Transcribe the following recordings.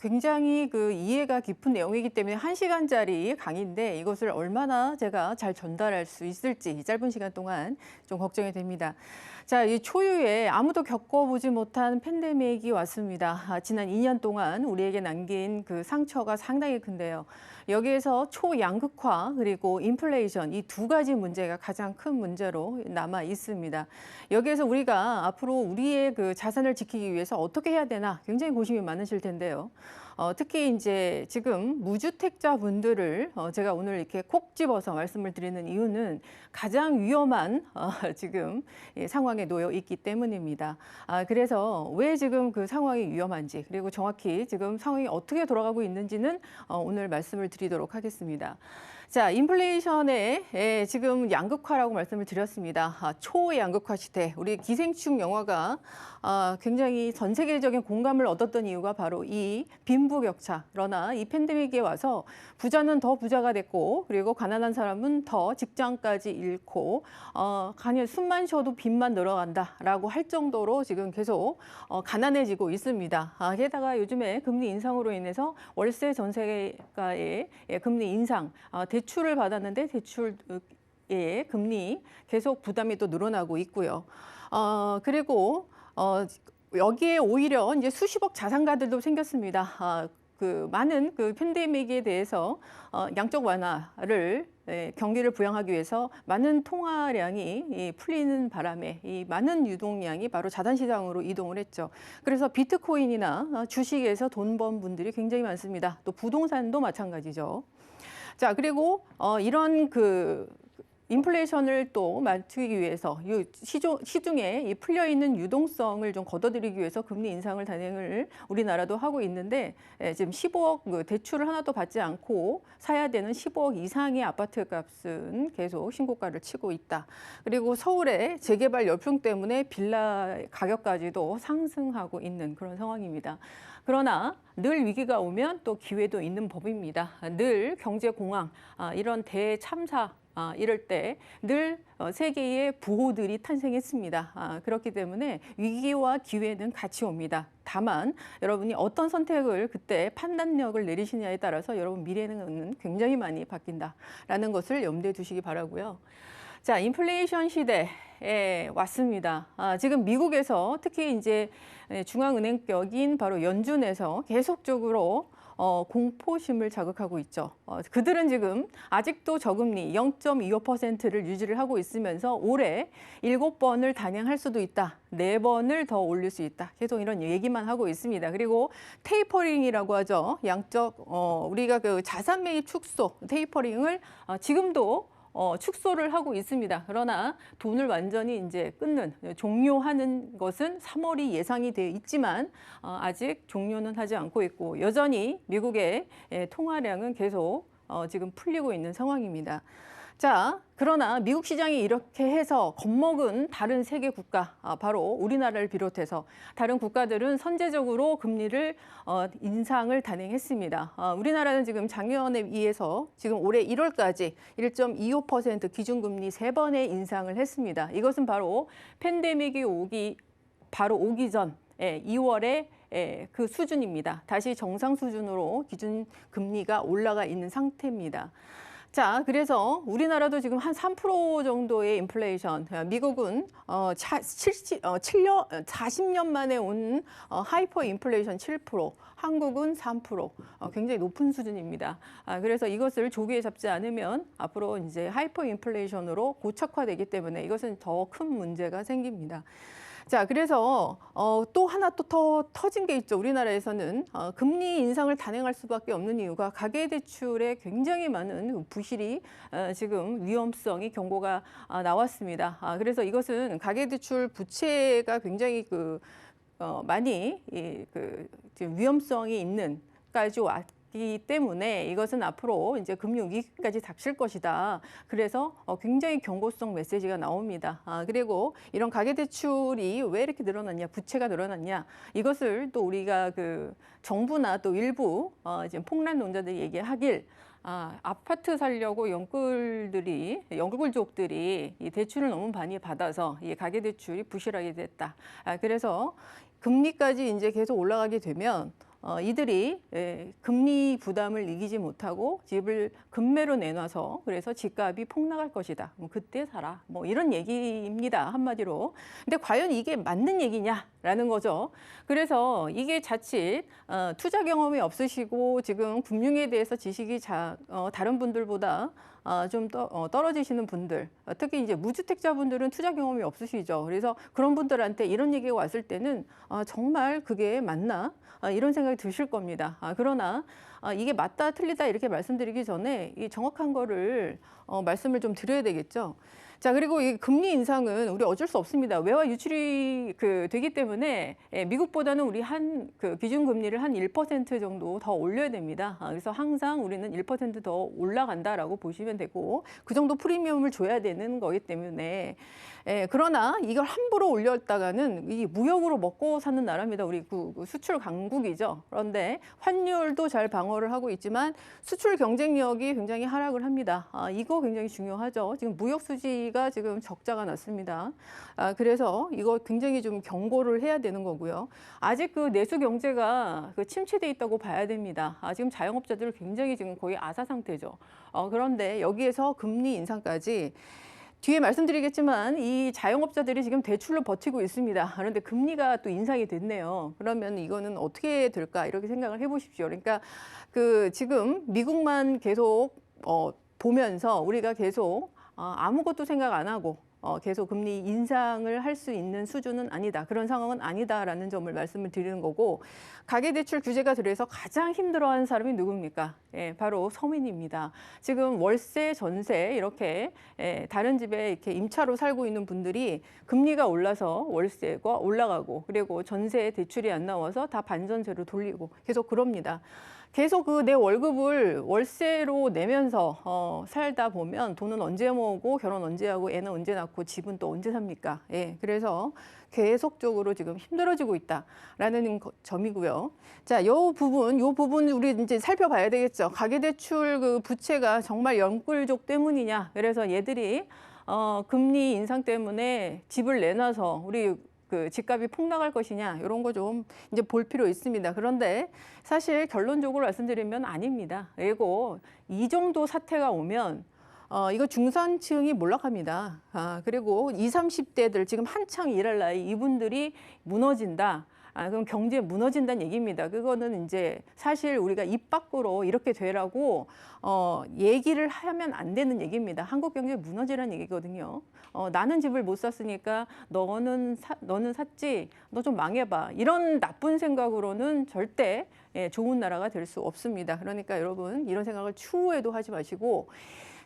굉장히 그 이해가 깊은 내용이기 때문에 1시간짜리 강의인데 이것을 얼마나 제가 잘 전달할 수 있을지 이 짧은 시간 동안 좀 걱정이 됩니다. 자, 이 초유에 아무도 겪어보지 못한 팬데믹이 왔습니다. 지난 2년 동안 우리에게 남긴 그 상처가 상당히 큰데요. 여기에서 초양극화 그리고 인플레이션 이 두 가지 문제가 가장 큰 문제로 남아 있습니다. 여기에서 우리가 앞으로 우리의 그 자산을 지키기 위해서 어떻게 해야 되나 굉장히 고심이 많으실 텐데요. 특히 이제 지금 무주택자 분들을 제가 오늘 이렇게 콕 집어서 말씀을 드리는 이유는 가장 위험한 지금 상황에 놓여 있기 때문입니다. 그래서 왜 지금 그 상황이 위험한지 그리고 정확히 지금 상황이 어떻게 돌아가고 있는지는 오늘 말씀을 드리도록 하겠습니다. 자, 인플레이션의 지금 양극화라고 말씀을 드렸습니다. 초양극화 시대, 우리 기생충 영화가 굉장히 전 세계적인 공감을 얻었던 이유가 바로 이 빈부격차. 그러나 이 팬데믹에 와서 부자는 더 부자가 됐고 그리고 가난한 사람은 더 직장까지 잃고 숨만 쉬어도 빚만 늘어간다라고 할 정도로 지금 계속 가난해지고 있습니다. 게다가 요즘에 금리 인상으로 인해서 월세 전세가의 금리 인상, 대출을 받았는데 대출의 금리 계속 부담이 또 늘어나고 있고요. 그리고 여기에 오히려 이제 수십억 자산가들도 생겼습니다. 그 많은 그 팬데믹에 대해서 양적 완화를 경기를 부양하기 위해서 많은 통화량이 풀리는 바람에 이 많은 유동량이 바로 자산시장으로 이동을 했죠. 그래서 비트코인이나 주식에서 돈 번 분들이 굉장히 많습니다. 또 부동산도 마찬가지죠. 자, 그리고 이런 그 인플레이션을 또 맞추기 위해서 시중에 이 풀려 있는 유동성을 좀 걷어들이기 위해서 금리 인상을 단행을 우리나라도 하고 있는데 지금 15억 그 대출을 하나도 받지 않고 사야 되는 15억 이상의 아파트 값은 계속 신고가를 치고 있다. 그리고 서울의 재개발 열풍 때문에 빌라 가격까지도 상승하고 있는 그런 상황입니다. 그러나 늘 위기가 오면 또 기회도 있는 법입니다. 늘 경제공황, 이런 대참사 이럴 때 늘 세계의 부호들이 탄생했습니다. 그렇기 때문에 위기와 기회는 같이 옵니다. 다만 여러분이 어떤 선택을 그때 판단력을 내리시냐에 따라서 여러분 미래는 굉장히 많이 바뀐다라는 것을 염두에 두시기 바라고요. 자, 인플레이션 시대에 왔습니다. 지금 미국에서 특히 이제 중앙은행격인 바로 연준에서 계속적으로 공포심을 자극하고 있죠. 그들은 지금 아직도 저금리 0.25%를 유지를 하고 있으면서 올해 7번을 단행할 수도 있다. 4번을 더 올릴 수 있다. 계속 이런 얘기만 하고 있습니다. 그리고 테이퍼링이라고 하죠. 우리가 그 자산 매입 축소 테이퍼링을 지금도 축소를 하고 있습니다. 그러나 돈을 완전히 이제 종료하는 것은 3월이 예상이 되어 있지만 아직 종료는 하지 않고 있고 여전히 미국의 통화량은 계속 지금 풀리고 있는 상황입니다. 자, 그러나 미국 시장이 이렇게 해서 겁먹은 다른 세계 국가, 바로 우리나라를 비롯해서 다른 국가들은 선제적으로 금리를 인상을 단행했습니다. 우리나라는 지금 작년에 의해서 지금 올해 1월까지 1.25% 기준금리 3번의 인상을 했습니다. 이것은 바로 팬데믹이 오기 전 2월에 그 수준입니다. 다시 정상 수준으로 기준금리가 올라가 있는 상태입니다. 자, 그래서 우리나라도 지금 한 3% 정도의 인플레이션, 미국은 40년 만에 온 하이퍼 인플레이션 7%, 한국은 3%, 굉장히 높은 수준입니다. 그래서 이것을 조기에 잡지 않으면 앞으로 이제 하이퍼 인플레이션으로 고착화되기 때문에 이것은 더 큰 문제가 생깁니다. 자, 그래서 또 하나 또 더 터진 게 있죠. 우리나라에서는 금리 인상을 단행할 수밖에 없는 이유가 가계대출에 굉장히 많은 부실이 지금 위험성이 경고가 나왔습니다. 그래서 이것은 가계대출 부채가 굉장히 많이 지금 위험성이 있는 까지 왔기 때문에 이것은 앞으로 이제 금융 위기까지 닥칠 것이다. 그래서 굉장히 경고성 메시지가 나옵니다. 그리고 이런 가계대출이 왜 이렇게 늘어났냐, 부채가 늘어났냐, 이것을 또 우리가 그 정부나 또 일부 지금 폭락론자들이 얘기하길 아파트 살려고 영끌족들이 이 대출을 너무 많이 받아서 이 가계대출이 부실하게 됐다. 그래서 금리까지 이제 계속 올라가게 되면 이들이 금리 부담을 이기지 못하고 집을 급매로 내놔서 그래서 집값이 폭락할 것이다. 뭐 그때 사라. 뭐 이런 얘기입니다. 한마디로. 근데 과연 이게 맞는 얘기냐라는 거죠. 그래서 이게 자칫 투자 경험이 없으시고 지금 금융에 대해서 지식이 다른 분들보다 좀 떨어지시는 분들, 특히 이제 무주택자분들은 투자 경험이 없으시죠. 그래서 그런 분들한테 이런 얘기가 왔을 때는 정말 그게 맞나? 이런 생각이 드실 겁니다. 그러나 이게 맞다 틀리다 이렇게 말씀드리기 전에 이 정확한 거를 말씀을 좀 드려야 되겠죠. 자, 그리고 이 금리 인상은 우리 어쩔 수 없습니다. 외화 유출이 되기 때문에 미국보다는 우리 그 기준 금리를 한 1% 정도 더 올려야 됩니다. 그래서 항상 우리는 1% 더 올라간다라고 보시면 되고 그 정도 프리미엄을 줘야 되는 거기 때문에 그러나 이걸 함부로 올렸다가는 이 무역으로 먹고 사는 나라입니다. 우리 그 수출 강국이죠. 그런데 환율도 잘 방어를 하고 있지만 수출 경쟁력이 굉장히 하락을 합니다. 이거 굉장히 중요하죠. 지금 무역 수지가 지금 적자가 났습니다. 그래서 이거 굉장히 좀 경고를 해야 되는 거고요. 아직 그 내수 경제가 침체돼 있다고 봐야 됩니다. 지금 자영업자들 굉장히 지금 거의 아사 상태죠. 그런데 여기에서 금리 인상까지 뒤에 말씀드리겠지만 이 자영업자들이 지금 대출로 버티고 있습니다. 그런데 금리가 또 인상이 됐네요. 그러면 이거는 어떻게 될까 이렇게 생각을 해보십시오. 그러니까 그 지금 미국만 계속 보면서 우리가 계속 아무것도 생각 안 하고 계속 금리 인상을 할 수 있는 수준은 아니다. 그런 상황은 아니다라는 점을 말씀을 드리는 거고 가계대출 규제가 들어서 가장 힘들어하는 사람이 누굽니까? 바로 서민입니다. 지금 월세, 전세 이렇게 다른 집에 이렇게 임차로 살고 있는 분들이 금리가 올라서 월세가 올라가고 그리고 전세 대출이 안 나와서 다 반전세로 돌리고 계속 그럽니다. 계속 그 내 월급을 월세로 내면서 살다 보면 돈은 언제 모으고 결혼 언제 하고 애는 언제 낳고 집은 또 언제 삽니까? 그래서 계속적으로 지금 힘들어지고 있다라는 점이고요. 자, 요 부분 우리 이제 살펴봐야 되겠죠. 가계대출 그 부채가 정말 연끌족 때문이냐? 그래서 얘들이 금리 인상 때문에 집을 내놔서 우리 그 집값이 폭락할 것이냐 이런 거 좀 이제 볼 필요 있습니다. 그런데 사실 결론적으로 말씀드리면 아닙니다. 그리고 이 정도 사태가 오면 이거 중산층이 몰락합니다. 그리고 20, 30대들 지금 한창 일할 나이 이분들이 무너진다. 그럼 경제 무너진다는 얘기입니다. 그거는 이제 사실 우리가 입 밖으로 이렇게 되라고 얘기를 하면 안 되는 얘기입니다. 한국 경제 무너지라는 얘기거든요. 나는 집을 못 샀으니까 너는 샀지, 너 좀 망해봐. 이런 나쁜 생각으로는 절대 좋은 나라가 될 수 없습니다. 그러니까 여러분 이런 생각을 추후에도 하지 마시고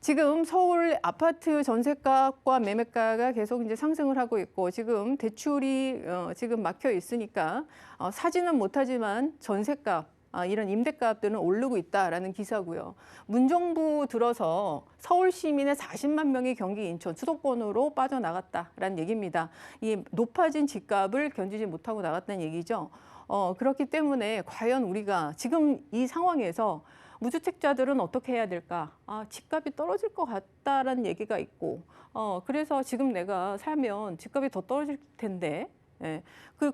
지금 서울 아파트 전세가과 매매가가 계속 이제 상승을 하고 있고 지금 대출이 지금 막혀 있으니까 사지는 못하지만 전세값 이런 임대값들은 오르고 있다라는 기사고요. 문정부 들어서 서울 시민의 40만 명이 경기 인천 수도권으로 빠져나갔다라는 얘기입니다. 이 높아진 집값을 견디지 못하고 나갔다는 얘기죠. 그렇기 때문에 과연 우리가 지금 이 상황에서 무주택자들은 어떻게 해야 될까? 집값이 떨어질 것 같다라는 얘기가 있고, 그래서 지금 내가 살면 집값이 더 떨어질 텐데,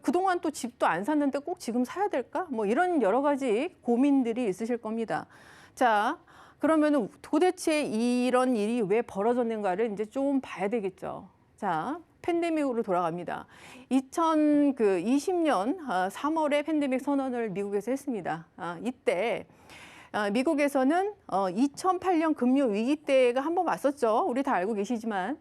그동안 또 집도 안 샀는데 꼭 지금 사야 될까? 뭐 이런 여러 가지 고민들이 있으실 겁니다. 자, 그러면 도대체 이런 일이 왜 벌어졌는가를 이제 좀 봐야 되겠죠. 자, 팬데믹으로 돌아갑니다. 2020년 3월에 팬데믹 선언을 미국에서 했습니다. 이때 미국에서는 2008년 금융 위기 때가 한번 왔었죠. 우리 다 알고 계시지만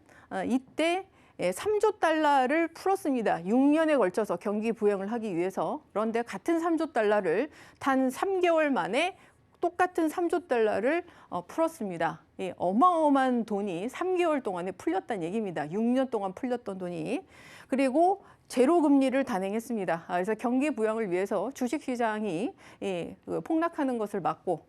이때 3조 달러를 풀었습니다. 6년에 걸쳐서 경기 부양을 하기 위해서. 그런데 같은 3조 달러를 단 3개월 만에 똑같은 3조 달러를 풀었습니다. 어마어마한 돈이 3개월 동안에 풀렸다는 얘기입니다. 6년 동안 풀렸던 돈이. 그리고 제로 금리를 단행했습니다. 그래서 경기 부양을 위해서 주식시장이 폭락하는 것을 막고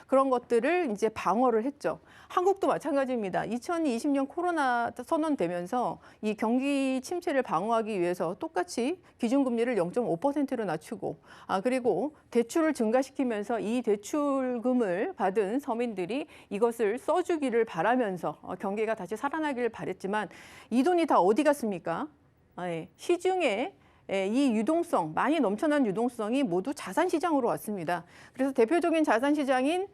그런 것들을 이제 방어를 했죠. 한국도 마찬가지입니다. 2020년 코로나 선언되면서 이 경기 침체를 방어하기 위해서 똑같이 기준금리를 0.5%로 낮추고 그리고 대출을 증가시키면서 이 대출금을 받은 서민들이 이것을 써주기를 바라면서 경기가 다시 살아나기를 바랬지만 이 돈이 다 어디 갔습니까? 시중에 이 유동성, 많이 넘쳐난 유동성이 모두 자산 시장으로 왔습니다. 그래서 대표적인 자산 시장인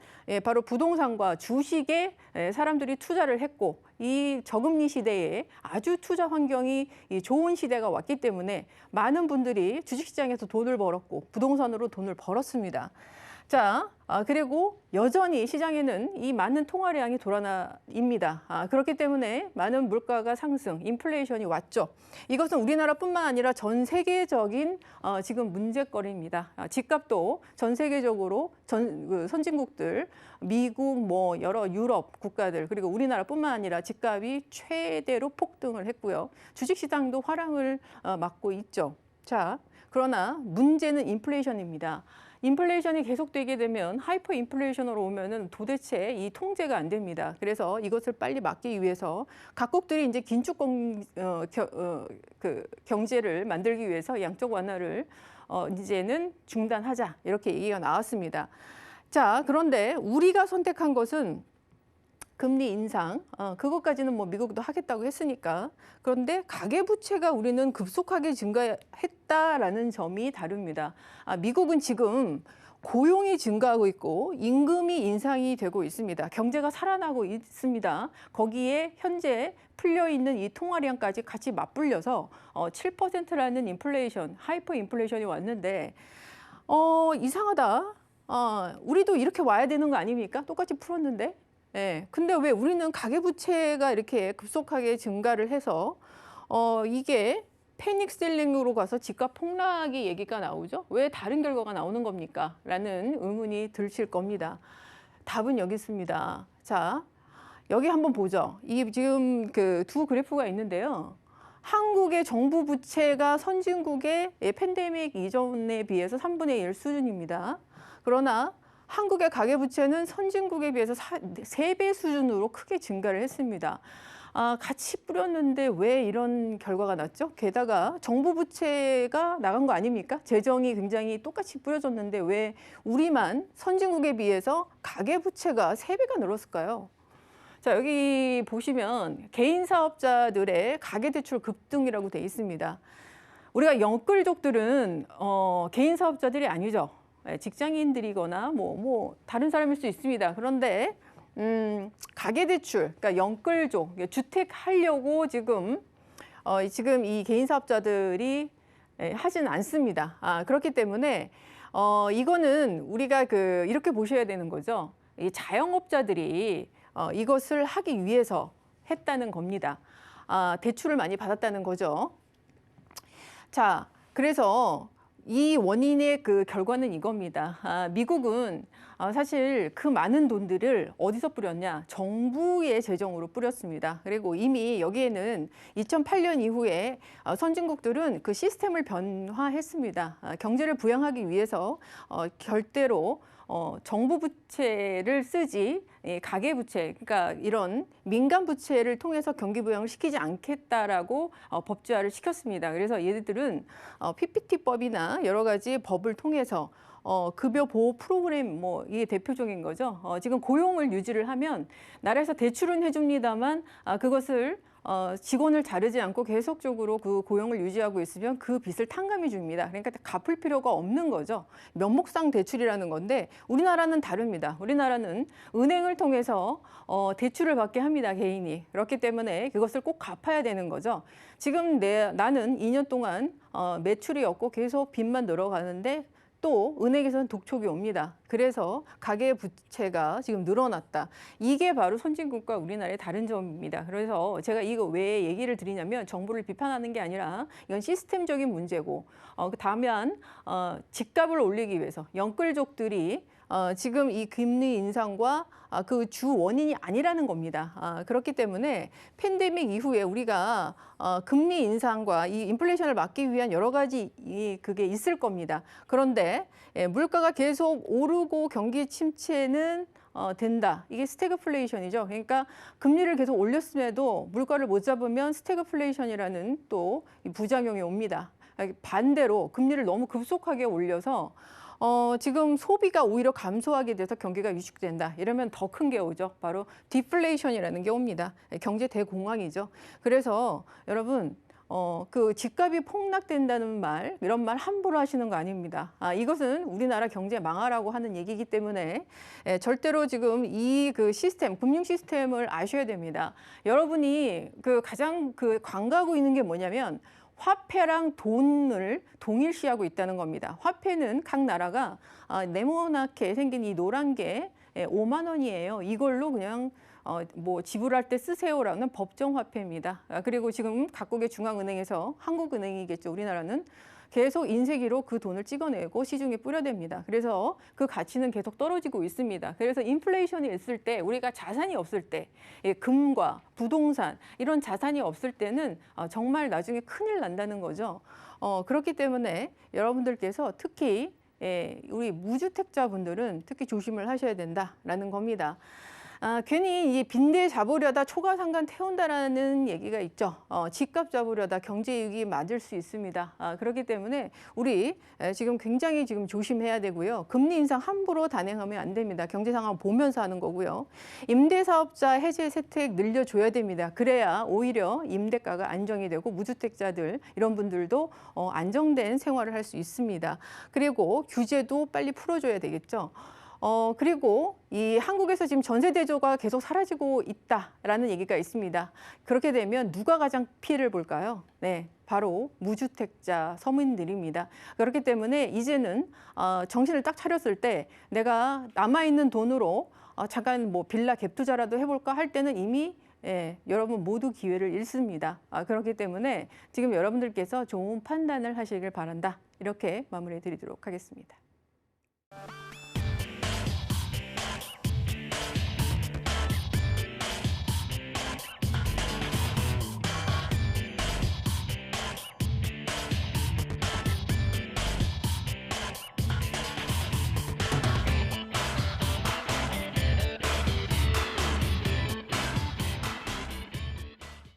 바로 부동산과 주식에 사람들이 투자를 했고, 이 저금리 시대에 아주 투자 환경이 좋은 시대가 왔기 때문에 많은 분들이 주식시장에서 돈을 벌었고 부동산으로 돈을 벌었습니다. 자, 그리고 여전히 시장에는 이 많은 통화량이 돌아나입니다. 그렇기 때문에 많은 물가가 상승, 인플레이션이 왔죠. 이것은 우리나라뿐만 아니라 전 세계적인 지금 문제거리입니다. 집값도 전 세계적으로 선진국들, 미국, 뭐 여러 유럽 국가들, 그리고 우리나라뿐만 아니라 집값이 최대로 폭등을 했고요. 주식시장도 화랑을 맞고 있죠. 자, 그러나 문제는 인플레이션입니다. 인플레이션이 계속되게 되면 하이퍼 인플레이션으로 오면은 도대체 이 통제가 안 됩니다. 그래서 이것을 빨리 막기 위해서 각국들이 이제 긴축 경제를 만들기 위해서 양적 완화를 이제는 중단하자 이렇게 얘기가 나왔습니다. 자, 그런데 우리가 선택한 것은 금리 인상, 그것까지는 뭐 미국도 하겠다고 했으니까. 그런데 가계부채가 우리는 급속하게 증가했다라는 점이 다릅니다. 미국은 지금 고용이 증가하고 있고 임금이 인상이 되고 있습니다. 경제가 살아나고 있습니다. 거기에 현재 풀려 있는 이 통화량까지 같이 맞불려서 7%라는 인플레이션, 하이퍼 인플레이션이 왔는데 이상하다. 우리도 이렇게 와야 되는 거 아닙니까? 똑같이 풀었는데. 네, 근데 왜 우리는 가계부채가 이렇게 급속하게 증가를 해서 이게 패닉 셀링으로 가서 집값 폭락이 얘기가 나오죠? 왜 다른 결과가 나오는 겁니까? 라는 의문이 드실 겁니다. 답은 여기 있습니다. 자, 여기 한번 보죠. 이 지금 그 두 그래프가 있는데요. 한국의 정부 부채가 선진국의 팬데믹 이전에 비해서 3분의 1 수준입니다. 그러나 한국의 가계부채는 선진국에 비해서 3배 수준으로 크게 증가를 했습니다. 같이 뿌렸는데 왜 이런 결과가 났죠? 게다가 정부 부채가 나간 거 아닙니까? 재정이 굉장히 똑같이 뿌려졌는데 왜 우리만 선진국에 비해서 가계부채가 3배가 늘었을까요? 자, 여기 보시면 개인 사업자들의 가계대출 급등이라고 돼 있습니다. 우리가 영끌족들은 개인 사업자들이 아니죠. 직장인들이거나 뭐 다른 사람일 수 있습니다. 그런데 가계대출, 그러니까 영끌족, 주택 하려고 지금 이 개인 사업자들이 하진 않습니다. 그렇기 때문에 이거는 우리가 이렇게 보셔야 되는 거죠. 이 자영업자들이 이것을 하기 위해서 했다는 겁니다. 대출을 많이 받았다는 거죠. 자, 그래서 이 원인의 그 결과는 이겁니다. 미국은 사실 그 많은 돈들을 어디서 뿌렸냐? 정부의 재정으로 뿌렸습니다. 그리고 이미 여기에는 2008년 이후에 선진국들은 그 시스템을 변화했습니다. 경제를 부양하기 위해서 결대로 정부 부채를 쓰지 가계 부채, 그러니까 이런 민간 부채를 통해서 경기 부양을 시키지 않겠다라고 법제화를 시켰습니다. 그래서 얘들은 PPT법이나 여러 가지 법을 통해서 급여 보호 프로그램 이게 대표적인 거죠. 지금 고용을 유지를 하면 나라에서 대출은 해줍니다만 그것을 직원을 자르지 않고 계속적으로 그 고용을 유지하고 있으면 그 빚을 탕감해 줍니다. 그러니까 갚을 필요가 없는 거죠. 면목상 대출이라는 건데 우리나라는 다릅니다. 우리나라는 은행을 통해서 대출을 받게 합니다, 개인이. 그렇기 때문에 그것을 꼭 갚아야 되는 거죠. 지금 나는 2년 동안 매출이 없고 계속 빚만 늘어가는데 또 은행에서는 독촉이 옵니다. 그래서 가계 부채가 지금 늘어났다. 이게 바로 선진국과 우리나라의 다른 점입니다. 그래서 제가 이거 왜 얘기를 드리냐면 정부를 비판하는 게 아니라 이건 시스템적인 문제고 다만 집값을 올리기 위해서 영끌족들이 지금 이 금리 인상과 그 주 원인이 아니라는 겁니다. 그렇기 때문에 팬데믹 이후에 우리가 금리 인상과 이 인플레이션을 막기 위한 여러 가지 그게 있을 겁니다. 그런데 물가가 계속 오르고 경기 침체는 된다. 이게 스태그플레이션이죠. 그러니까 금리를 계속 올렸음에도 물가를 못 잡으면 스태그플레이션이라는 또 부작용이 옵니다. 반대로 금리를 너무 급속하게 올려서 지금 소비가 오히려 감소하게 돼서 경기가 위축된다. 이러면 더 큰 게 오죠. 바로 디플레이션이라는 게 옵니다. 경제 대공황이죠. 그래서 여러분 그 집값이 폭락된다는 말, 이런 말 함부로 하시는 거 아닙니다. 이것은 우리나라 경제 망하라고 하는 얘기이기 때문에 절대로 지금 이 그 시스템, 금융 시스템을 아셔야 됩니다. 여러분이 그 가장 그 관가하고 있는 게 뭐냐면 화폐랑 돈을 동일시하고 있다는 겁니다. 화폐는 각 나라가 네모나게 생긴 이 노란 게 5만 원이에요. 이걸로 그냥 뭐 지불할 때 쓰세요라는 법정 화폐입니다. 그리고 지금 각국의 중앙은행에서 한국은행이겠죠. 우리나라는 계속 인쇄기로 그 돈을 찍어내고 시중에 뿌려댑니다. 그래서 그 가치는 계속 떨어지고 있습니다. 그래서 인플레이션이 있을 때 우리가 자산이 없을 때 금과 부동산 이런 자산이 없을 때는 정말 나중에 큰일 난다는 거죠. 그렇기 때문에 여러분들께서 특히 우리 무주택자분들은 특히 조심을 하셔야 된다라는 겁니다. 괜히 이 빈대 잡으려다 초과상관 태운다라는 얘기가 있죠. 집값 잡으려다 경제이익이 맞을 수 있습니다. 그렇기 때문에 우리 지금 굉장히 지금 조심해야 되고요. 금리 인상 함부로 단행하면 안 됩니다. 경제 상황 보면서 하는 거고요. 임대사업자 해제 세택 늘려줘야 됩니다. 그래야 오히려 임대가가 안정이 되고 무주택자들 이런 분들도 안정된 생활을 할 수 있습니다. 그리고 규제도 빨리 풀어줘야 되겠죠. 그리고 이 한국에서 지금 전세 대조가 계속 사라지고 있다라는 얘기가 있습니다. 그렇게 되면 누가 가장 피해를 볼까요? 네, 바로 무주택자 서민들입니다. 그렇기 때문에 이제는 정신을 딱 차렸을 때 내가 남아있는 돈으로 잠깐 뭐 빌라 갭 투자라도 해볼까 할 때는 이미 여러분 모두 기회를 잃습니다. 그렇기 때문에 지금 여러분들께서 좋은 판단을 하시길 바란다. 이렇게 마무리 드리도록 하겠습니다.